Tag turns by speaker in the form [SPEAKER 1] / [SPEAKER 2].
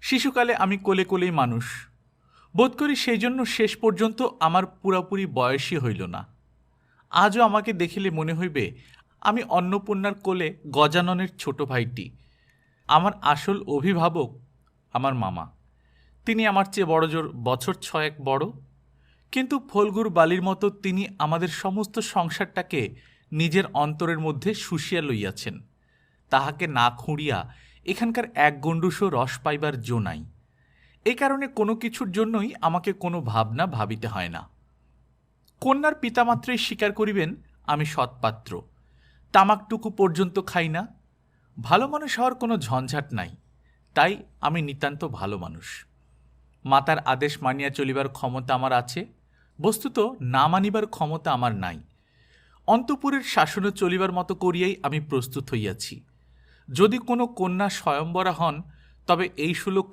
[SPEAKER 1] শিশুকালে আমি কোলে কোলেই মানুষ, বোধ করি সেই জন্য শেষ পর্যন্ত আমার পুরাপুরি বয়সই হইল না। আজও আমাকে দেখিলে মনে হইবে আমি অন্নপূর্ণার কোলে গজাননের ছোট ভাইটি। আমার আসল অভিভাবক আমার মামা। তিনি আমার চেয়ে বড়জোর বছর 6 বড়, কিন্তু ফল্গুর বালির মতো তিনি আমাদের সমস্ত সংসারটাকে নিজের অন্তরের মধ্যে শুষিয়া লইয়াছেন। তাহাকে না খুঁড়িয়া এখানকার এক গণ্ডূষও রস পাইবার জো নাই। এই কারণে কোনো কিছুর জন্যই আমাকে কোনো ভাবনা ভাবিতে হয় না। কন্যার পিতামাত্রই স্বীকার করিবেন আমি সৎপাত্র। তামাকটুকু পর্যন্ত খাই না। ভালো মানুষ হওয়ার কোনো ঝঞ্ঝাট নাই, তাই আমি নিতান্ত ভালো মানুষ। মাতার আদেশ মানিয়া চলিবার ক্ষমতা আমার আছে, বস্তুত না মানিবার ক্ষমতা আমার নাই। অন্তঃপুরের শাসনে চলিবার মতো করিয়াই আমি প্রস্তুত হইয়াছি। যদি কোনো কন্যা স্বয়ম্বরা হন, তবে এই সুলক্ষ